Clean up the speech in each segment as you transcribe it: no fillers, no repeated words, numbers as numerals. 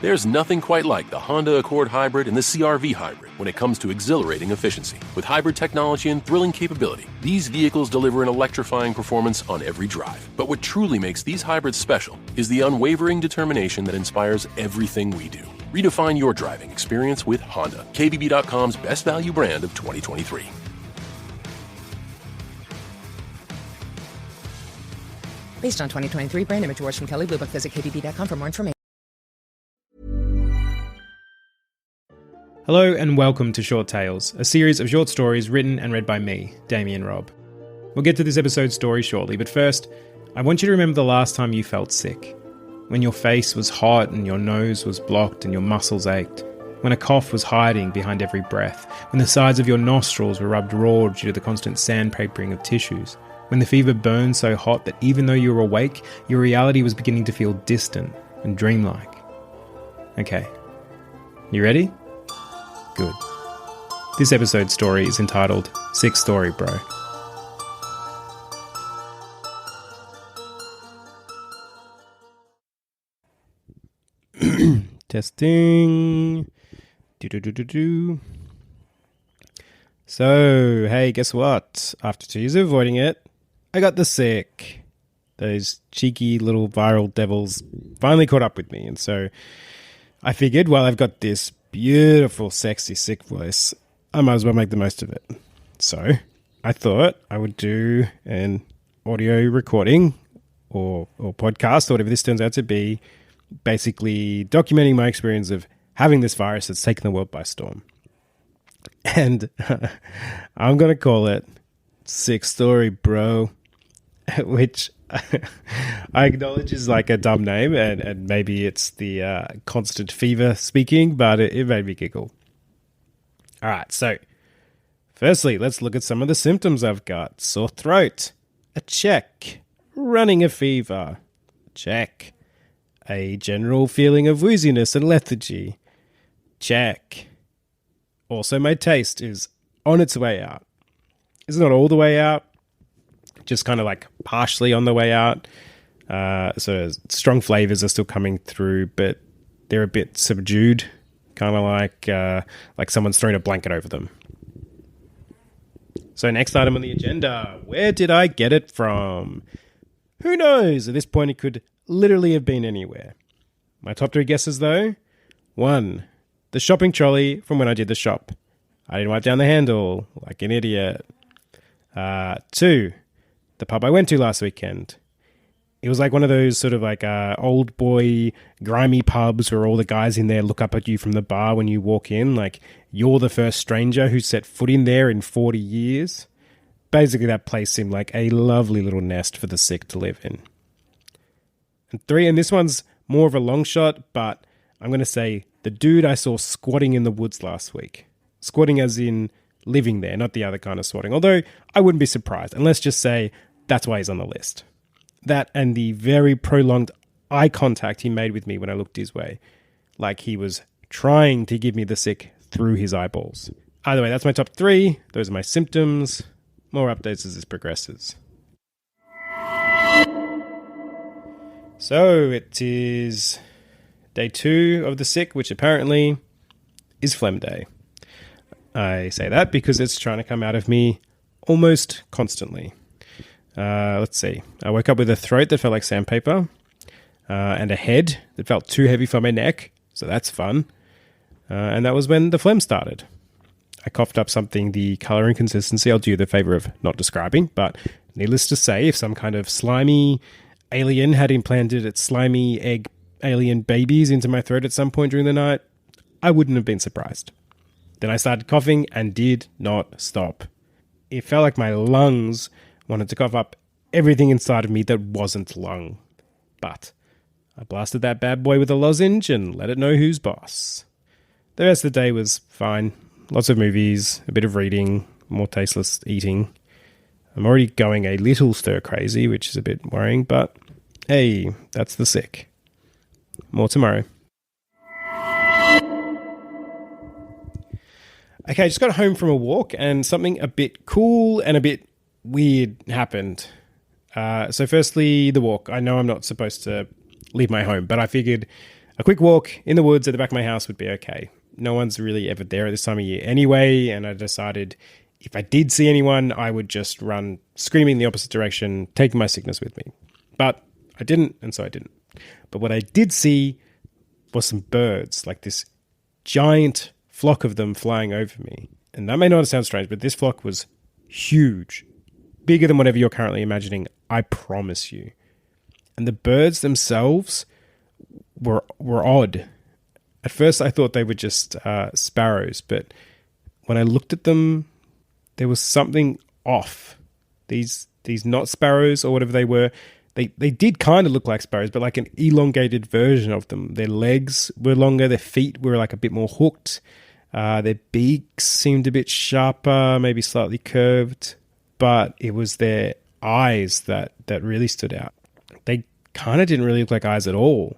There's nothing quite like the Honda Accord Hybrid and the CR-V Hybrid when it comes to exhilarating efficiency. With hybrid technology and thrilling capability, these vehicles deliver an electrifying performance on every drive. But what truly makes these hybrids special is the unwavering determination that inspires everything we do. Redefine your driving experience with Honda, KBB.com's best value brand of 2023. Based on 2023 brand image awards from Kelly Blue Book, visit KBB.com for more information. Hello and welcome to Short Tales, a series of short stories written and read by me, Damian Robb. We'll get to this episode's story shortly, but first, I want you to remember the last time you felt sick. When your face was hot and your nose was blocked and your muscles ached. When a cough was hiding behind every breath. When the sides of your nostrils were rubbed raw due to the constant sandpapering of tissues. When the fever burned so hot that even though you were awake, your reality was beginning to feel distant and dreamlike. Okay, you ready? Good. This episode's story is entitled Sick Story, Bro. Testing. So, hey, guess what? After 2 years of avoiding it, I got the sick. Those cheeky little viral devils finally caught up with me, and so I figured, while I've got this beautiful, sexy, sick voice, I might as well make the most of it. So I thought I would do an audio recording or podcast, or whatever this turns out to be, basically documenting my experience of having this virus that's taken the world by storm. And I'm going to call it Sick Story, Bro, which I acknowledge is like a dumb name, and maybe it's the constant fever speaking, but it made me giggle. All right, so firstly, let's look at some of the symptoms I've got. Sore throat, a check. Running a fever, check. A general feeling of wooziness and lethargy, check. Also, my taste is on its way out. It's not all the way out, just kind of like partially on the way out. So strong flavors are still coming through, but they're a bit subdued, kind of like someone's thrown a blanket over them. So next item on the agenda, where did I get it from? Who knows? At this point, it could literally have been anywhere. My top 3 guesses though. 1, the shopping trolley from when I did the shop. I didn't wipe down the handle like an idiot. 2, the pub I went to last weekend. It was like one of those sort of like old boy grimy pubs where all the guys in there look up at you from the bar when you walk in, like you're the first stranger who set foot in there in 40 years. Basically, that place seemed like a lovely little nest for the sick to live in. And 3, and this one's more of a long shot, but I'm going to say the dude I saw squatting in the woods last week. Squatting as in living there, not the other kind of squatting. Although I wouldn't be surprised. And let's just say that's why he's on the list. That and the very prolonged eye contact he made with me when I looked his way. Like he was trying to give me the sick through his eyeballs. Either way, that's my top 3. Those are my symptoms. More updates as this progresses. So it is day 2 of the sick, which apparently is phlegm day. I say that because it's trying to come out of me almost constantly. Let's see. I woke up with a throat that felt like sandpaper and a head that felt too heavy for my neck, so that's fun. And that was when the phlegm started. I coughed up something the colour and consistency I'll do you the favour of not describing, but needless to say, if some kind of slimy alien had implanted its slimy egg alien babies into my throat at some point during the night, I wouldn't have been surprised. Then I started coughing and did not stop. It felt like my lungs wanted to cough up everything inside of me that wasn't lung. But I blasted that bad boy with a lozenge and let it know who's boss. The rest of the day was fine. Lots of movies, a bit of reading, more tasteless eating. I'm already going a little stir crazy, which is a bit worrying, but hey, that's the sick. More tomorrow. Okay, I just got home from a walk and something a bit cool and a bit weird happened. So firstly, the walk. I know I'm not supposed to leave my home, but I figured a quick walk in the woods at the back of my house would be okay. No one's really ever there at this time of year anyway, and I decided if I did see anyone, I would just run screaming in the opposite direction, taking my sickness with me. But I didn't, and so I didn't. But what I did see was some birds, like this giant flock of them flying over me. And that may not sound strange, but this flock was huge, bigger than whatever you're currently imagining, I promise you. And the birds themselves were odd. At first I thought they were just sparrows, but when I looked at them, there was something off. These not sparrows or whatever they were, they did kind of look like sparrows, but like an elongated version of them. Their legs were longer, their feet were like a bit more hooked. Their beaks seemed a bit sharper, maybe slightly curved, but it was their eyes that really stood out. They kind of didn't really look like eyes at all.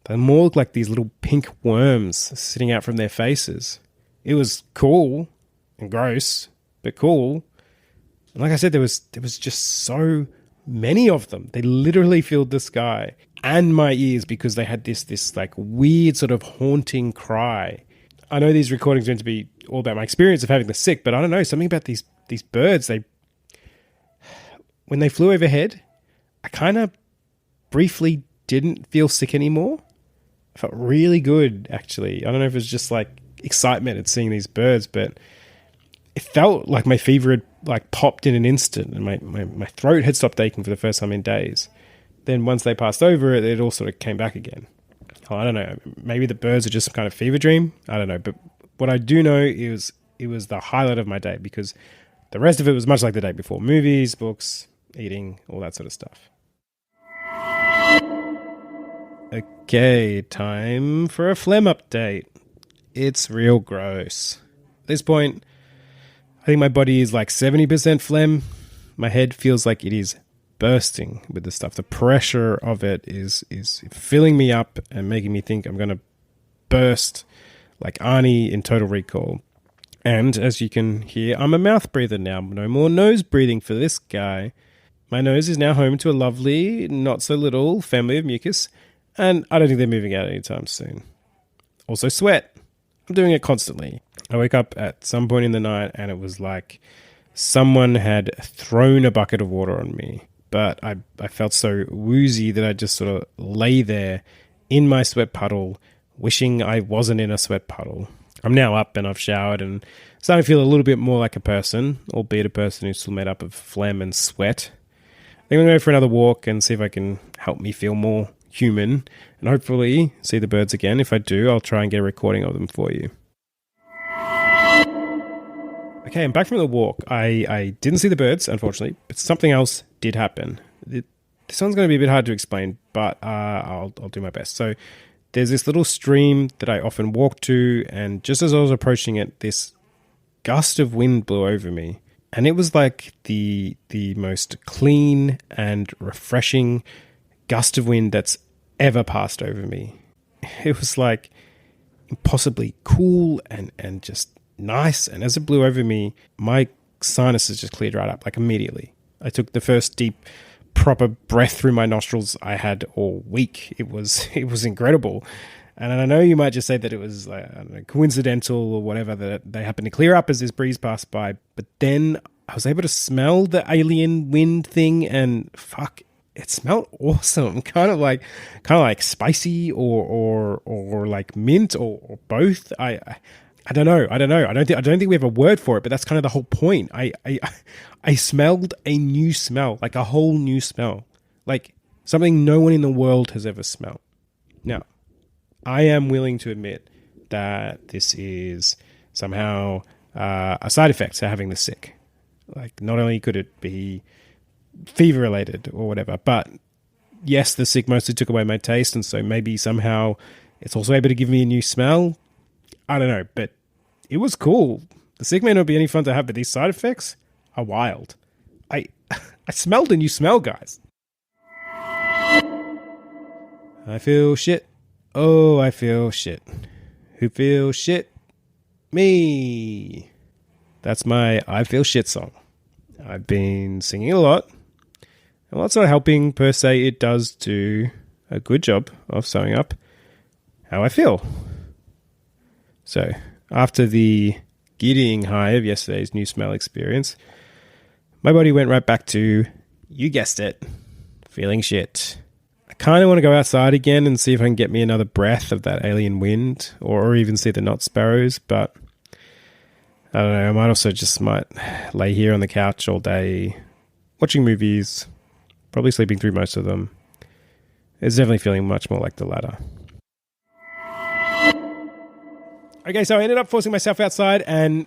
They more looked like these little pink worms sitting out from their faces. It was cool and gross, but cool. And like I said, there was just so many of them. They literally filled the sky and my ears because they had this like weird sort of haunting cry. I know these recordings are meant to be all about my experience of having the sick, but I don't know, something about these birds, when they flew overhead, I kind of briefly didn't feel sick anymore. I felt really good, actually. I don't know if it was just like excitement at seeing these birds, but it felt like my fever had like popped in an instant and my throat had stopped aching for the first time in days. Then once they passed over, it all sort of came back again. Oh, I don't know. Maybe the birds are just some kind of fever dream. I don't know. But what I do know is it was the highlight of my day because the rest of it was much like the day before. Movies, books, eating, all that sort of stuff. Okay, time for a phlegm update. It's real gross. At this point, I think my body is like 70% phlegm. My head feels like it is bursting with the stuff. The pressure of it is filling me up and making me think I'm going to burst like Arnie in Total Recall. And as you can hear, I'm a mouth breather now. No more nose breathing for this guy. My nose is now home to a lovely, not so little family of mucus, and I don't think they're moving out anytime soon. Also sweat. I'm doing it constantly. I wake up at some point in the night and it was like someone had thrown a bucket of water on me. But I felt so woozy that I just sort of lay there in my sweat puddle, wishing I wasn't in a sweat puddle. I'm now up and I've showered and starting to feel a little bit more like a person, albeit a person who's still made up of phlegm and sweat. I think I'm going to go for another walk and see if I can help me feel more human and hopefully see the birds again. If I do, I'll try and get a recording of them for you. Okay, I'm back from the walk. I didn't see the birds, unfortunately, but something else did happen. This one's going to be a bit hard to explain, but I'll do my best. So there's this little stream that I often walk to, and just as I was approaching it, this gust of wind blew over me. And it was like the most clean and refreshing gust of wind that's ever passed over me. It was like impossibly cool and just nice. And as it blew over me, my sinuses just cleared right up, like immediately. I took the first deep, proper breath through my nostrils I had all week. It was incredible. And I know you might just say that it was coincidental or whatever, that they happened to clear up as this breeze passed by. But then I was able to smell the alien wind thing, and fuck, it smelled awesome. Kind of like spicy or like mint or both. I don't know. I don't think we have a word for it, but that's kind of the whole point. I smelled a new smell, like a whole new smell, like something no one in the world has ever smelled. Now, I am willing to admit that this is somehow a side effect to having the sick. Like, not only could it be fever related or whatever, but yes, the sick mostly took away my taste, and so maybe somehow it's also able to give me a new smell. I don't know, but it was cool. The sick may not be any fun to have, but these side effects are wild. I smelled a new smell, guys. I feel shit. Oh, I feel shit. Who feels shit? Me. That's my I feel shit song. I've been singing a lot. And while it's not helping per se, it does do a good job of sewing up. how I feel. So, after the giddying high of yesterday's new smell experience, my body went right back to, you guessed it, feeling shit. I kind of want to go outside again and see if I can get me another breath of that alien wind, or even see the knot sparrows, but I don't know, I might lay here on the couch all day, watching movies, probably sleeping through most of them. It's definitely feeling much more like the latter. Okay, so I ended up forcing myself outside, and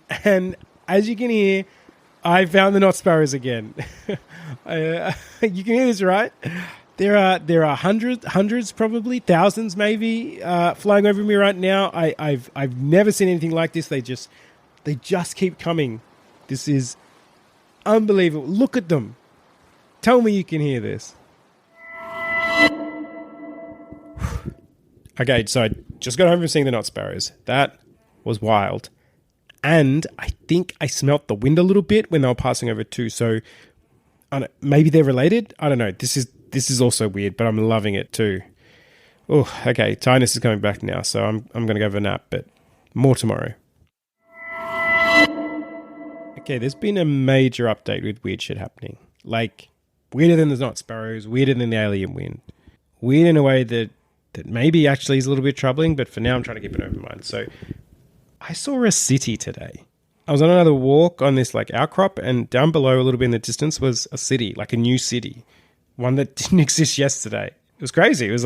as you can hear, I found the knot sparrows again. You can hear this, right? There are hundreds, probably thousands, maybe, flying over me right now. I've never seen anything like this. They just keep coming. This is unbelievable. Look at them. Tell me you can hear this. Okay, so I just got home from seeing the knot sparrows. That was wild. And I think I smelt the wind a little bit when they were passing over too. So maybe they're related. I don't know. This is also weird, but I'm loving it too. Oh, okay. Tiredness is coming back now, so I'm going to go have a nap, but more tomorrow. Okay, there's been a major update with weird shit happening. Like, weirder than the knot sparrows, weirder than the alien wind. Weird in a way that maybe actually is a little bit troubling, but for now I'm trying to keep an open mind. So I saw a city today. I was on another walk on this like outcrop, and down below a little bit in the distance was a city, like a new city, one that didn't exist yesterday. It was crazy. It was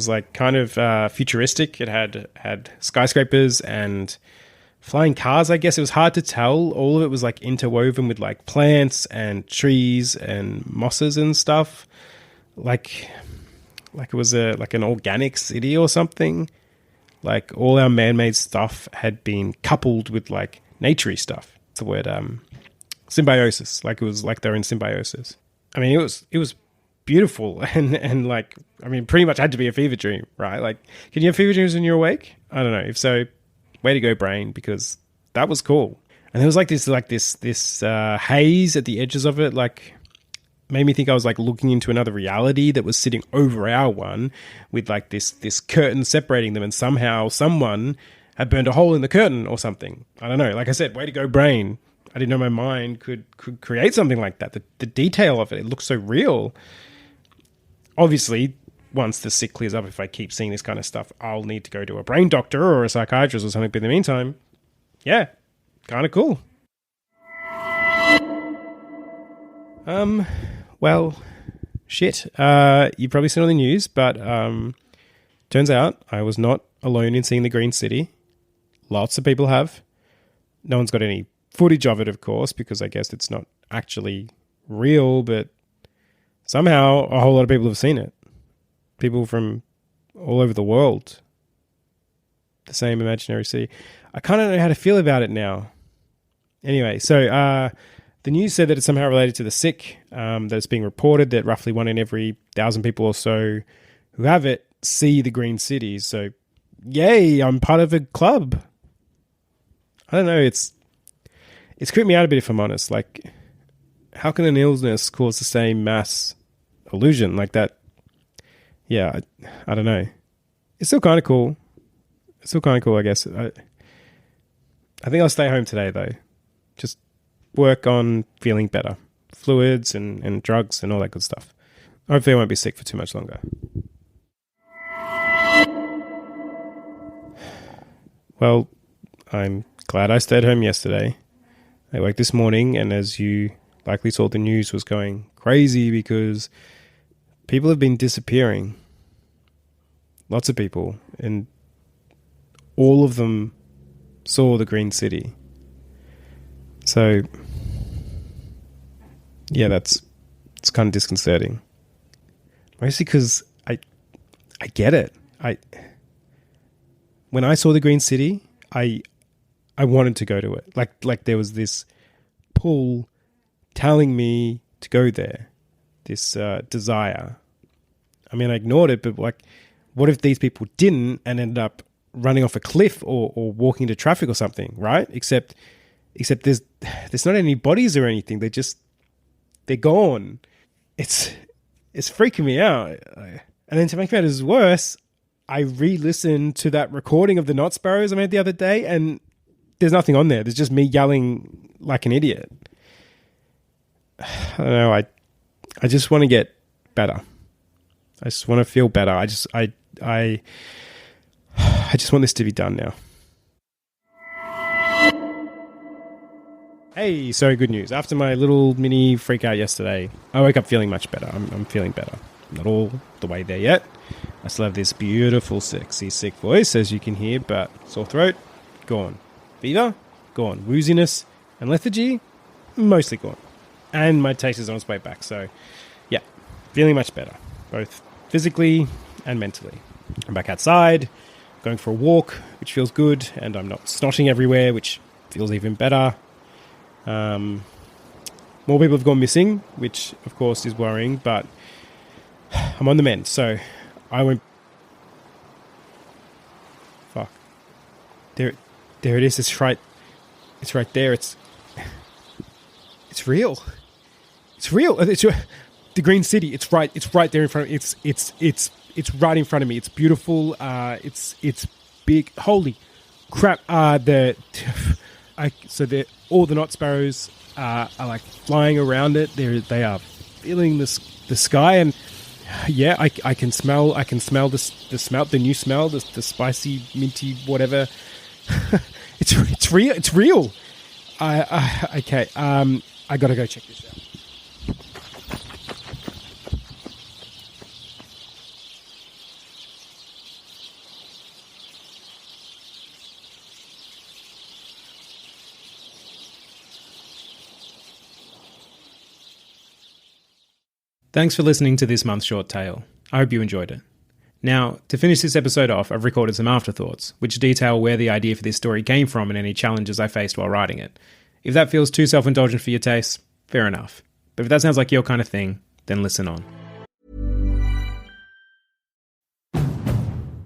like kind of futuristic. It had skyscrapers and flying cars, I guess. It was hard to tell. All of it was like interwoven with like plants and trees and mosses and stuff. Like it was an organic city or something. Like all our man-made stuff had been coupled with like naturey stuff. It's the word symbiosis. Like it was like they're in symbiosis. I mean, it was beautiful and like, I mean, pretty much had to be a fever dream, right? Like, can you have fever dreams when you're awake? I don't know. If so, way to go, brain, because that was cool. And there was this haze at the edges of it, like made me think I was like looking into another reality that was sitting over our one with like this curtain separating them, and somehow someone had burned a hole in the curtain or something. I don't know. Like I said, way to go, brain. I didn't know my mind could create something like that. The detail of it looks so real. Obviously, once the sick clears up, if I keep seeing this kind of stuff, I'll need to go to a brain doctor or a psychiatrist or something. But in the meantime, yeah, kind of cool. Well, shit. You've probably seen on the news, but turns out I was not alone in seeing the Green City. Lots of people have. No one's got any footage of it, of course, because I guess it's not actually real, but somehow a whole lot of people have seen it. People from all over the world. The same imaginary city. I kind of know how to feel about it now. Anyway, so the news said that it's somehow related to the sick, that it's being reported that roughly 1 in every 1,000 people or so who have it see the green cities. So, yay, I'm part of a club. I don't know, it's creeped me out a bit, if I'm honest. Like, how can an illness cause the same mass illusion like that? Yeah, I don't know. It's still kind of cool. I guess. I think I'll stay home today, though. Just work on feeling better. Fluids and drugs and all that good stuff. Hopefully I won't be sick for too much longer. Well, I'm glad I stayed home yesterday. I woke this morning, and as you likely saw, the news was going crazy because people have been disappearing. Lots of people. And all of them saw the Green City. So, yeah, it's kind of disconcerting. Mostly because I get it. When I saw the Green City, I wanted to go to it. Like there was this pull telling me to go there. This desire. I mean, I ignored it, but like, what if these people didn't and ended up running off a cliff or walking into traffic or something, right? Except there's not any bodies or anything. They're gone. It's freaking me out. And then to make matters worse, I re-listened to that recording of the Not Sparrows I made the other day, and there's nothing on there. There's just me yelling like an idiot. I don't know. I just want to get better. I just want to feel better. I just want this to be done now. Hey, so good news. After my little mini freak out yesterday, I woke up feeling much better. I'm feeling better. Not all the way there yet. I still have this beautiful, sexy, sick voice, as you can hear, but sore throat, gone. Fever, gone. Wooziness and lethargy, mostly gone. And my taste is on its way back, so yeah, feeling much better, both physically and mentally. I'm back outside, going for a walk, which feels good, and I'm not snotting everywhere, which feels even better. More people have gone missing, which of course is worrying, but I'm on the mend, so I won't. Fuck. There it is. It's right there. It's real. It's real. It's the Green City. It's right there in front of me. It's right in front of me. It's beautiful. It's big. Holy crap. All the Not Sparrows are like flying around it. They are filling the sky, and yeah, I can smell the new smell, the spicy minty whatever. It's real. It's real. Okay. I gotta go check this out. Thanks for listening to this month's short tale. I hope you enjoyed it. Now, to finish this episode off, I've recorded some afterthoughts, which detail where the idea for this story came from and any challenges I faced while writing it. If that feels too self-indulgent for your taste, fair enough. But if that sounds like your kind of thing, then listen on.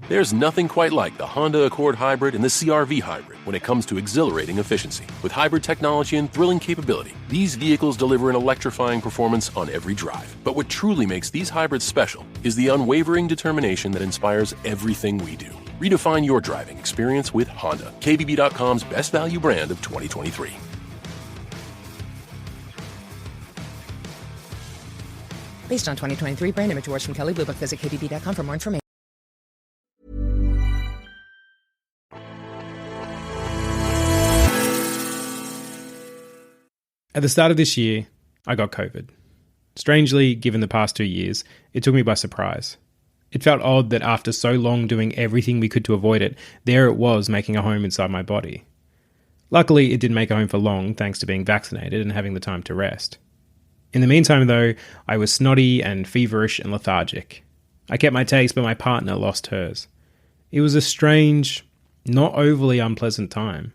There's nothing quite like the Honda Accord Hybrid and the CR-V Hybrid when it comes to exhilarating efficiency. With hybrid technology and thrilling capability, these vehicles deliver an electrifying performance on every drive. But what truly makes these hybrids special is the unwavering determination that inspires everything we do. Redefine your driving experience with Honda, KBB.com's best value brand of 2023. Based on 2023 brand image awards from Kelley Blue Book, visit KBB.com for more information. At the start of this year, I got COVID. Strangely, given the past 2 years, it took me by surprise. It felt odd that after so long doing everything we could to avoid it, there it was making a home inside my body. Luckily, it didn't make a home for long thanks to being vaccinated and having the time to rest. In the meantime, though, I was snotty and feverish and lethargic. I kept my taste, but my partner lost hers. It was a strange, not overly unpleasant time.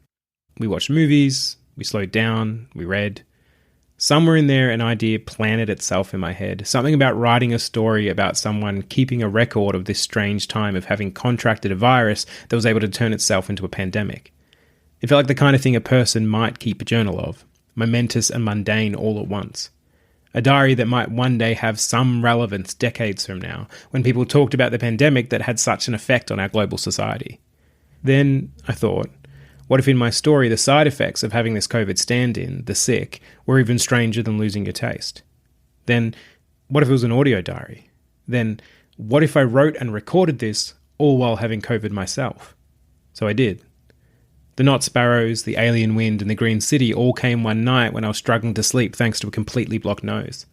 We watched movies, we slowed down, we read. Somewhere in there, an idea planted itself in my head. Something about writing a story about someone keeping a record of this strange time of having contracted a virus that was able to turn itself into a pandemic. It felt like the kind of thing a person might keep a journal of, momentous and mundane all at once. A diary that might one day have some relevance decades from now, when people talked about the pandemic that had such an effect on our global society. Then, I thought, what if in my story the side effects of having this COVID stand-in, the sick, were even stranger than losing your taste? Then, what if it was an audio diary? Then, what if I wrote and recorded this all while having COVID myself? So I did. The Not Sparrows, the Alien Wind, and the Green City all came one night when I was struggling to sleep thanks to a completely blocked nose.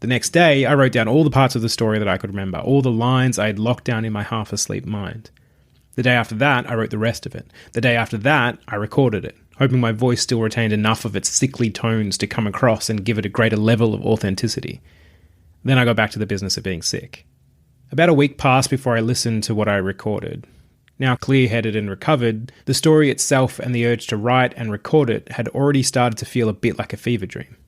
The next day, I wrote down all the parts of the story that I could remember, all the lines I had locked down in my half-asleep mind. The day after that, I wrote the rest of it. The day after that, I recorded it, hoping my voice still retained enough of its sickly tones to come across and give it a greater level of authenticity. Then I got back to the business of being sick. About a week passed before I listened to what I recorded. Now clear-headed and recovered, the story itself and the urge to write and record it had already started to feel a bit like a fever dream.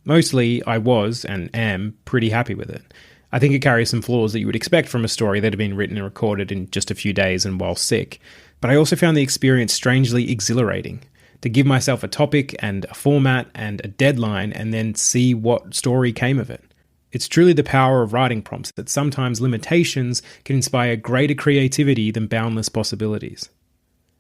Mostly, I was, and am, pretty happy with it. I think it carries some flaws that you would expect from a story that had been written and recorded in just a few days and while sick, but I also found the experience strangely exhilarating. To give myself a topic and a format and a deadline and then see what story came of it. It's truly the power of writing prompts that sometimes limitations can inspire greater creativity than boundless possibilities.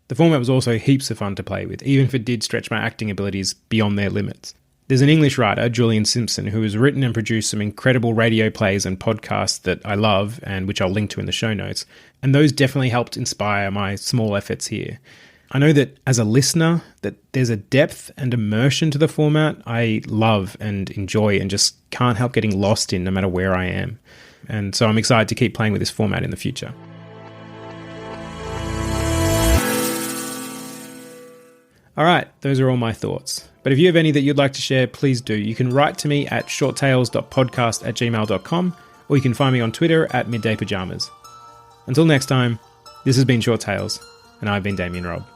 The format was also heaps of fun to play with, even if it did stretch my acting abilities beyond their limits. There's an English writer, Julian Simpson, who has written and produced some incredible radio plays and podcasts that I love and which I'll link to in the show notes, and those definitely helped inspire my small efforts here. I know that as a listener, that there's a depth and immersion to the format I love and enjoy and just can't help getting lost in no matter where I am. And so I'm excited to keep playing with this format in the future. All right, those are all my thoughts. But if you have any that you'd like to share, please do. You can write to me at shorttales.podcast@gmail.com, or you can find me on Twitter at middaypajamas. Until next time, this has been Short Tales, and I've been Damian Robb.